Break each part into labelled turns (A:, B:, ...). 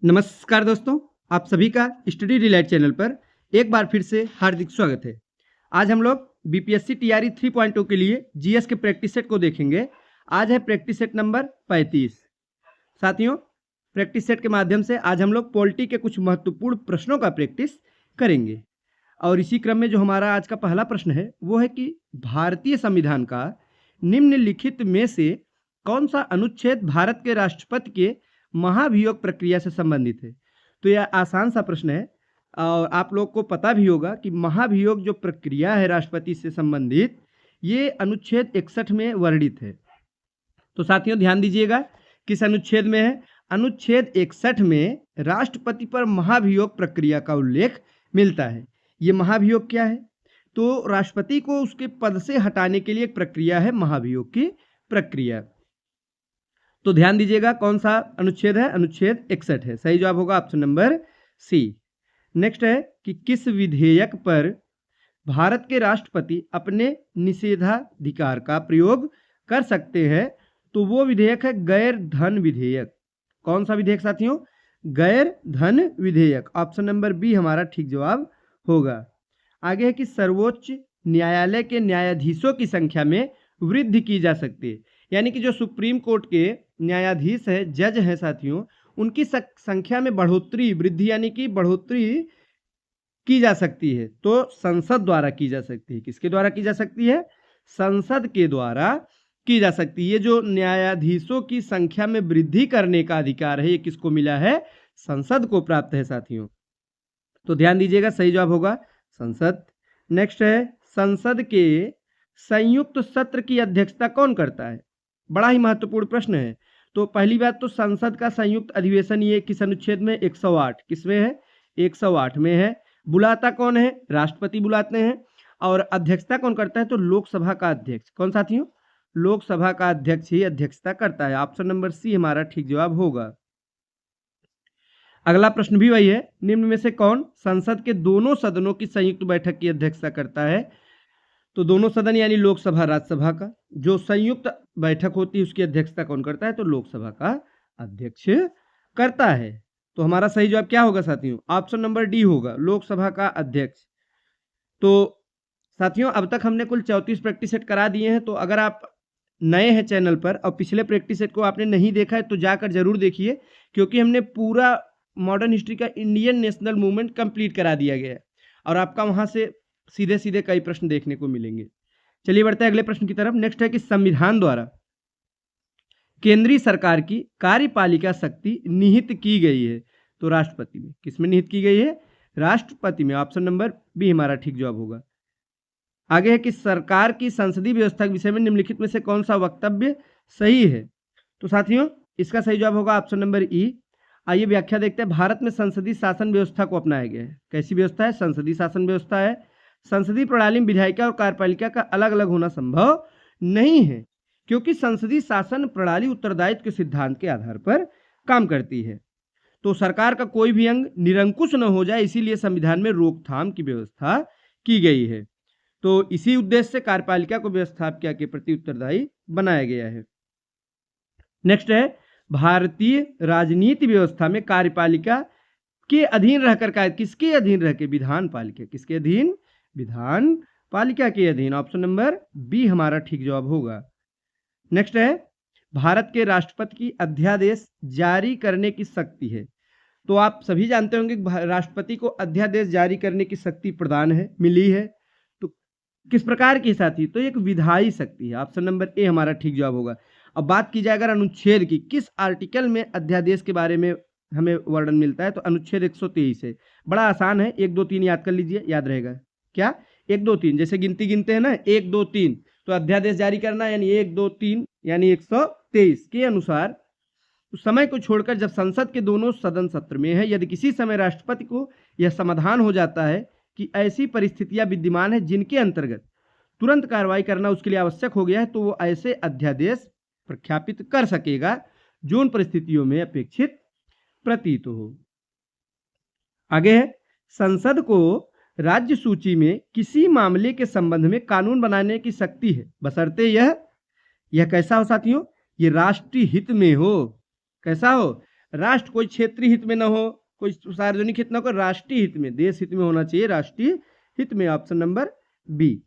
A: नमस्कार दोस्तों, आप सभी का स्टडी डिलाइट चैनल पर एक बार फिर से हार्दिक स्वागत है। आज हम लोग बीपीएससी टीआरई 3.0 के लिए जीएस के प्रैक्टिस सेट को देखेंगे। आज है प्रैक्टिस सेट नंबर 35। साथियों, प्रैक्टिस सेट के माध्यम से आज हम लोग पॉलिटी के कुछ महत्वपूर्ण प्रश्नों का प्रैक्टिस करेंगे। और इसी क्रम में जो हमारा आज का पहला प्रश्न है वो है कि भारतीय संविधान का निम्नलिखित में से कौन सा अनुच्छेद भारत के राष्ट्रपति के महाभियोग प्रक्रिया से संबंधित है। तो यह आसान सा प्रश्न है और आप लोग को पता भी होगा कि महाभियोग जो प्रक्रिया है राष्ट्रपति से संबंधित, ये अनुच्छेद 61 में वर्णित है। तो साथियों ध्यान दीजिएगा, किस अनुच्छेद में है? अनुच्छेद 61 में राष्ट्रपति पर महाभियोग प्रक्रिया का उल्लेख मिलता है। ये महाभियोग क्या है? तो राष्ट्रपति को उसके पद से हटाने के लिए एक प्रक्रिया है, महाभियोग की प्रक्रिया। तो ध्यान दीजिएगा कौन सा अनुच्छेद है? अनुच्छेद 61 है। सही जवाब होगा ऑप्शन नंबर सी। नेक्स्ट है कि किस विधेयक पर भारत के राष्ट्रपति अपने निषेधाधिकार का प्रयोग कर सकते हैं? तो वो विधेयक है गैर धन विधेयक। कौन सा विधेयक साथियों? गैर धन विधेयक। ऑप्शन नंबर बी हमारा ठीक जवाब होगा। आगे है कि सर्वोच्च न्यायालय के न्यायाधीशों की संख्या में वृद्धि की जा सकती है। यानी कि जो सुप्रीम कोर्ट के न्यायाधीश है, जज हैं साथियों, उनकी संख्या में बढ़ोतरी, वृद्धि यानी कि बढ़ोतरी की जा सकती है। तो संसद द्वारा की जा सकती है। किसके द्वारा की जा सकती है? संसद के द्वारा की जा सकती है। ये जो न्यायाधीशों की संख्या में वृद्धि करने का अधिकार है, ये किसको मिला है? संसद को प्राप्त है साथियों। तो ध्यान दीजिएगा, सही जवाब होगा संसद। नेक्स्ट है, संसद के संयुक्त सत्र की अध्यक्षता कौन करता है? बड़ा ही महत्वपूर्ण प्रश्न है। तो पहली बात तो संसद का संयुक्त अधिवेशन ये किस अनुच्छेद में? 108। किसमें है? 108 में है। बुलाता कौन है? राष्ट्रपति बुलाते हैं। और अध्यक्षता कौन करता है? तो लोकसभा का अध्यक्ष। कौन साथियों? लोकसभा का अध्यक्ष ही अध्यक्षता करता है। ऑप्शन नंबर सी हमारा ठीक जवाब होगा। अगला प्रश्न भी वही है, निम्न में से कौन संसद के दोनों सदनों की संयुक्त बैठक की अध्यक्षता करता है? तो दोनों सदन यानी लोकसभा राज्यसभा का जो संयुक्त बैठक होती है उसकी अध्यक्षता कौन करता है? तो लोकसभा का अध्यक्ष करता है। तो हमारा सही जवाब क्या होगा साथियों? ऑप्शन नंबर डी होगा, लोकसभा का अध्यक्ष। तो साथियों अब तक हमने कुल 34 प्रैक्टिस सेट करा दिए हैं। तो अगर आप नए हैं चैनल पर और पिछले प्रैक्टिस सेट को आपने नहीं देखा है तो जाकर जरूर देखिए, क्योंकि हमने पूरा मॉडर्न हिस्ट्री का इंडियन नेशनल मूवमेंट कंप्लीट करा दिया गया है और आपका वहां से सीधे सीधे कई प्रश्न देखने को मिलेंगे। चलिए बढ़ते हैं अगले प्रश्न की तरफ। नेक्स्ट है कि संविधान द्वारा केंद्रीय सरकार की कार्यपालिका शक्ति निहित की गई है। तो राष्ट्रपति में। किसमें निहित की गई है? राष्ट्रपति में। ऑप्शन नंबर बी हमारा ठीक जवाब होगा। आगे है कि सरकार की संसदीय व्यवस्था के विषय में निम्नलिखित में से कौन सा वक्तव्य सही है? तो साथियों इसका सही जवाब होगा ऑप्शन नंबर ई। आइए व्याख्या देखते हैं। भारत में संसदीय शासन व्यवस्था को अपनाया गया है। कैसी व्यवस्था है? संसदीय शासन व्यवस्था है। संसदीय प्रणाली में विधायिका और कार्यपालिका का अलग अलग होना संभव नहीं है, क्योंकि संसदीय शासन प्रणाली उत्तरदायित्व के सिद्धांत के आधार पर काम करती है। तो सरकार का कोई भी अंग निरंकुश न हो जाए, इसीलिए संविधान में रोकथाम की व्यवस्था की गई है। तो इसी उद्देश्य से कार्यपालिका को व्यवस्थापक के प्रति उत्तरदायी बनाया गया है। नेक्स्ट है, भारतीय राजनीति व्यवस्था में कार्यपालिका के अधीन रहकर, किसके अधीन रहकर? विधान पालिका। किसके अधीन? विधान पालिका के अधीन। ऑप्शन नंबर बी हमारा ठीक जवाब होगा। नेक्स्ट है, भारत के राष्ट्रपति की अध्यादेश जारी करने की शक्ति है। तो आप सभी जानते होंगे राष्ट्रपति को अध्यादेश जारी करने की शक्ति प्रदान है, मिली है। तो किस प्रकार की साथी? तो एक विधायी शक्ति है। ऑप्शन नंबर ए हमारा ठीक जवाब होगा। अब बात की जाए अगर अनुच्छेद की, किस आर्टिकल में अध्यादेश के बारे में हमें वर्णन मिलता है? तो अनुच्छेद 123 है। बड़ा आसान है, 1 2 3 याद कर लीजिए, याद रहेगा। क्या? 1 2 3 जैसे गिनती गिनते हैं ना, 1 2 3, तो अध्यादेश जारी करना यानी 1 2 3 यानी 123 के अनुसार उस समय को छोड़कर जब संसद के दोनों सदन सत्र में है, यदि किसी समय राष्ट्रपति को यह समाधान हो जाता है कि ऐसी परिस्थितियां विद्यमान है जिनके अंतर्गत तुरंत कार्रवाई करना उसके लिए आवश्यक हो गया है, तो वो ऐसे अध्यादेश प्रख्यापित कर सकेगा जो उन परिस्थितियों में अपेक्षित प्रतीत हो। आगे है, संसद को राज्य सूची में किसी मामले के संबंध में कानून बनाने की शक्ति है, बशर्ते यह कैसा हो साथियों? ये राष्ट्रीय हित में हो। कैसा हो? राष्ट्र कोई क्षेत्रीय हित में ना हो, कोई सार्वजनिक हित ना हो, राष्ट्रीय हित में, देश हित में होना चाहिए, राष्ट्रीय हित में। Option number B.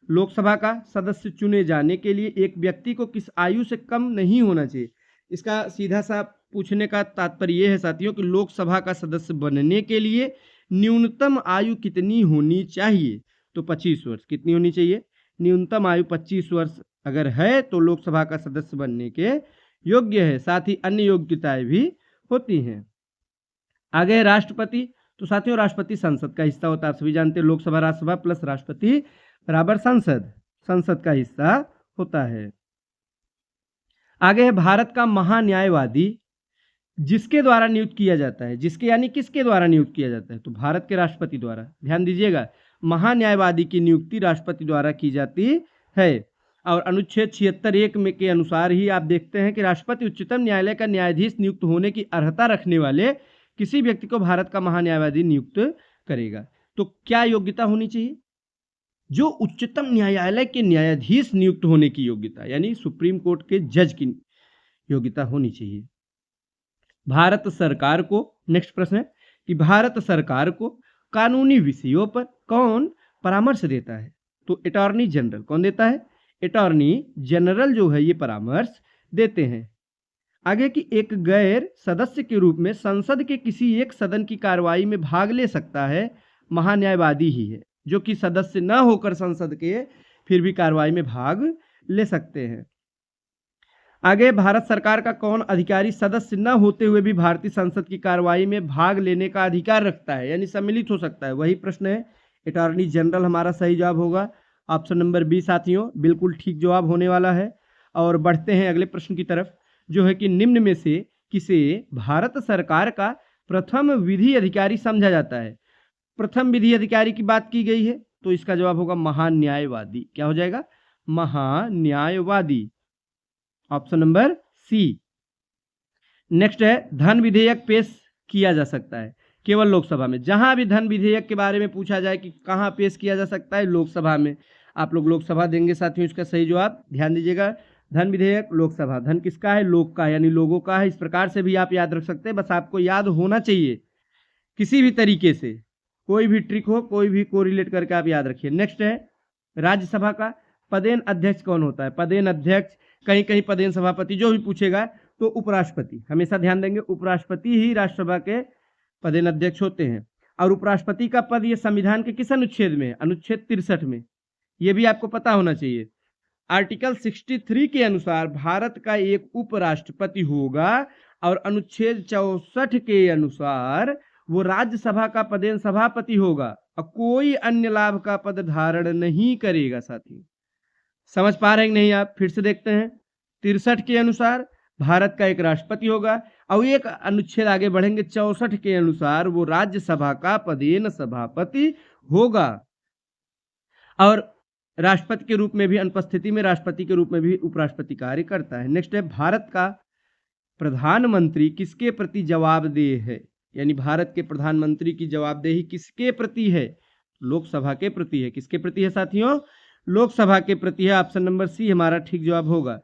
A: लोकसभा का सदस्य चुने जाने के लिए एक व्यक्ति को किस आयु से कम नहीं होना चाहिए? इसका सीधा सा पूछने का तात्पर्य यह है साथियों कि लोकसभा का सदस्य बनने के लिए न्यूनतम आयु कितनी होनी चाहिए? तो 25 वर्ष। कितनी होनी चाहिए? न्यूनतम आयु 25 वर्ष अगर है तो लोकसभा का सदस्य बनने के योग्य है। साथ ही अन्य योग्यताएं भी होती हैं। आगे है राष्ट्रपति। तो साथियों राष्ट्रपति संसद का हिस्सा होता है, आप सभी जानते हैं। लोकसभा राज्यसभा प्लस राष्ट्रपति बराबर संसद, संसद का हिस्सा होता है। आगे है भारत का महान्यायवादी जिसके द्वारा नियुक्त किया जाता है। जिसके यानी किसके द्वारा नियुक्त किया जाता है? तो भारत के राष्ट्रपति द्वारा। ध्यान दीजिएगा, महान्यायवादी की नियुक्ति राष्ट्रपति द्वारा की जाती है। और अनुच्छेद 76(1) में के अनुसार ही आप देखते हैं कि राष्ट्रपति उच्चतम न्यायालय का न्यायाधीश नियुक्त होने की अर्हता रखने वाले किसी व्यक्ति को भारत का महान्यायवादी नियुक्त करेगा। तो क्या योग्यता होनी चाहिए? जो उच्चतम न्यायालय के न्यायाधीश नियुक्त होने की योग्यता, यानी सुप्रीम कोर्ट के जज की योग्यता होनी चाहिए। भारत सरकार को, नेक्स्ट प्रश्न है कि भारत सरकार को कानूनी विषयों पर कौन परामर्श देता है? तो अटॉर्नी जनरल। कौन देता है? अटॉर्नी जनरल जो है ये परामर्श देते हैं। आगे कि एक गैर सदस्य के रूप में संसद के किसी एक सदन की कार्रवाई में भाग ले सकता है महान्यायवादी ही है। जो कि सदस्य न होकर संसद के फिर भी कार्रवाई में भाग ले सकते हैं। आगे भारत सरकार का कौन अधिकारी सदस्य न होते हुए भी भारतीय संसद की कार्रवाई में भाग लेने का अधिकार रखता है, यानी सम्मिलित हो सकता है? वही प्रश्न है, अटॉर्नी जनरल हमारा सही जवाब होगा। ऑप्शन नंबर बी साथियों बिल्कुल ठीक जवाब होने वाला है। और बढ़ते हैं अगले प्रश्न की तरफ, जो है कि निम्न में से किसे भारत सरकार का प्रथम विधि अधिकारी समझा जाता है? प्रथम विधि अधिकारी की बात की गई है तो इसका जवाब होगा महान्यायवादी। क्या हो जाएगा? महान्यायवादी। Option number C. नेक्स्ट है धन विधेयक पेश किया जा सकता है केवल लोकसभा में। जहां भी धन विधेयक के बारे में पूछा जाए कि कहां पेश किया जा सकता है, लोकसभा में। आप लोग लोकसभा देंगे साथियों इसका सही जवाब। ध्यान दीजिएगा, धन विधेयक लोकसभा। धन किसका है? लोक का, यानी लोगों का है। इस प्रकार से भी आप याद रख सकते हैं, बस आपको याद होना चाहिए किसी भी तरीके से, कोई भी ट्रिक हो, कोई भी कोरिलेट करके आप याद रखिए। नेक्स्ट है राज्यसभा का पदेन अध्यक्ष कौन होता है? पदेन अध्यक्ष, कहीं कहीं पदेन सभापति, जो भी पूछेगा तो उपराष्ट्रपति। हमेशा ध्यान देंगे उपराष्ट्रपति ही राज्यसभा के पदेन अध्यक्ष होते हैं। और उपराष्ट्रपति का पद ये संविधान के किस अनुच्छेद में है? अनुच्छेद 63 में। ये भी आपको पता होना चाहिए। आर्टिकल 63 के अनुसार भारत का एक उपराष्ट्रपति होगा और अनुच्छेद 64 के अनुसार वो राज्यसभा का पदेन सभापति होगा और कोई अन्य लाभ का पद धारण नहीं करेगा। साथी समझ पा रहे हैं नहीं आप? फिर से देखते हैं। 63 के अनुसार भारत का एक राष्ट्रपति होगा और एक अनुच्छेद आगे बढ़ेंगे, 64 के अनुसार वो राज्यसभा का पदेन सभापति होगा और राष्ट्रपति के रूप में भी, अनुपस्थिति में राष्ट्रपति के रूप में भी उपराष्ट्रपति कार्य करता है। नेक्स्ट है भारत का प्रधानमंत्री किसके प्रति जवाबदेह है? यानी भारत के प्रधानमंत्री की जवाबदेही किसके प्रति है? लोकसभा के प्रति है। किसके प्रति है साथियों? लोकसभा के प्रति है। ऑप्शन नंबर सी हमारा ठीक जवाब होगा।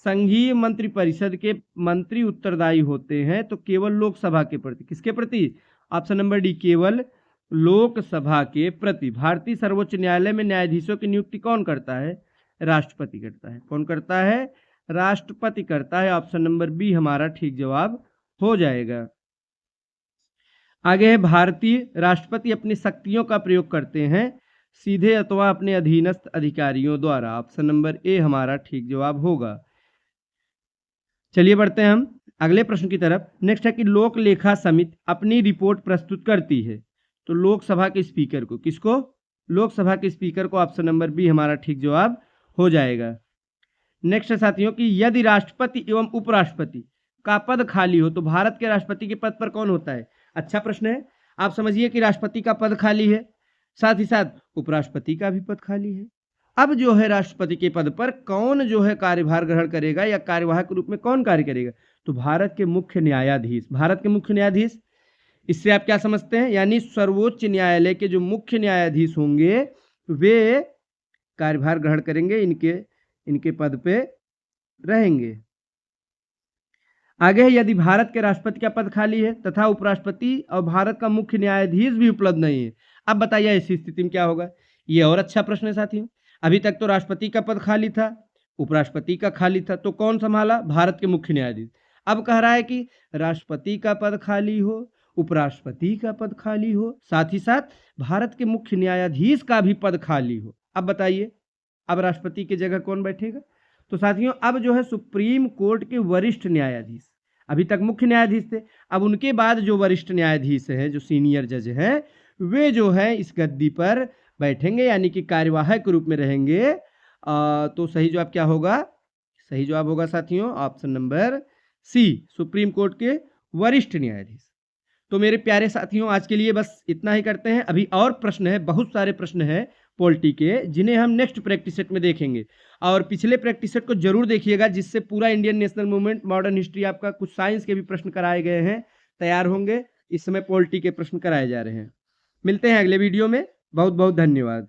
A: संघीय मंत्रिपरिषद के मंत्री उत्तरदायी होते हैं तो केवल लोकसभा के प्रति। किसके प्रति? ऑप्शन नंबर डी, केवल लोकसभा के प्रति। भारतीय सर्वोच्च न्यायालय में न्यायाधीशों की नियुक्ति कौन करता है? राष्ट्रपति करता है। कौन करता है? राष्ट्रपति करता है। ऑप्शन नंबर बी हमारा ठीक जवाब हो जाएगा। आगे है भारतीय राष्ट्रपति अपनी शक्तियों का प्रयोग करते हैं सीधे अथवा अपने अधीनस्थ अधिकारियों द्वारा। ऑप्शन नंबर ए हमारा ठीक जवाब होगा। चलिए बढ़ते हैं हम अगले प्रश्न की तरफ। नेक्स्ट है कि लोक लेखा समिति अपनी रिपोर्ट प्रस्तुत करती है तो लोकसभा के स्पीकर को। किसको? लोकसभा के स्पीकर को। ऑप्शन नंबर बी हमारा ठीक जवाब हो जाएगा। नेक्स्ट है साथियों कि यदि राष्ट्रपति एवं उपराष्ट्रपति का पद खाली हो तो भारत के राष्ट्रपति के पद पर कौन होता है? अच्छा प्रश्न है। आप समझिए कि राष्ट्रपति का पद खाली है, साथ ही साथ उपराष्ट्रपति का भी पद खाली है। अब जो है राष्ट्रपति के पद पर कौन जो है कार्यभार ग्रहण करेगा या कार्यवाहक के रूप में कौन कार्य करेगा? तो भारत के मुख्य न्यायाधीश। भारत के मुख्य न्यायाधीश, इससे आप क्या समझते हैं? यानी सर्वोच्च न्यायालय के जो मुख्य न्यायाधीश होंगे वे कार्यभार ग्रहण करेंगे, इनके पद पे रहेंगे। आगे है, यदि भारत के राष्ट्रपति का पद खाली है तथा उपराष्ट्रपति और भारत का मुख्य न्यायाधीश भी उपलब्ध नहीं है, अब बताइए ऐसी स्थिति में क्या होगा। ये और अच्छा प्रश्न है साथियों। अभी तक तो राष्ट्रपति का पद खाली था, उपराष्ट्रपति का खाली था, तो कौन संभाला? भारत के मुख्य न्यायाधीश। अब कह रहा है कि राष्ट्रपति का पद खाली हो, उपराष्ट्रपति का पद खाली हो, साथ ही साथ भारत के मुख्य न्यायाधीश का भी पद खाली हो। अब बताइए, अब राष्ट्रपति की जगह कौन बैठेगा? तो साथियों, अब जो है सुप्रीम कोर्ट के वरिष्ठ न्यायाधीश, अभी तक मुख्य न्यायाधीश थे, अब उनके बाद जो वरिष्ठ न्यायाधीश हैं, जो सीनियर जज हैं, वे जो है इस गद्दी पर बैठेंगे, यानी कि कार्यवाहक के रूप में रहेंगे। तो सही जवाब क्या होगा? सही जवाब होगा साथियों option number C, supreme court के वरिष्ठ न्यायाधीश। तो मेरे प्यारे साथियों, आज के लिए बस इतना ही करते हैं। अभी और प्रश्न है, बहुत सारे प्रश्न हैं पॉलिटी के, जिन्हें हम नेक्स्ट प्रैक्टिस सेट में देखेंगे। और पिछले प्रैक्टिस सेट को जरूर देखिएगा, जिससे पूरा Indian national movement, modern history, आपका कुछ साइंस के भी प्रश्न कराए गए हैं, तैयार होंगे। इस समय पॉलिटी के प्रश्न कराए जा रहे हैं। मिलते हैं अगले वीडियो में। बहुत बहुत धन्यवाद।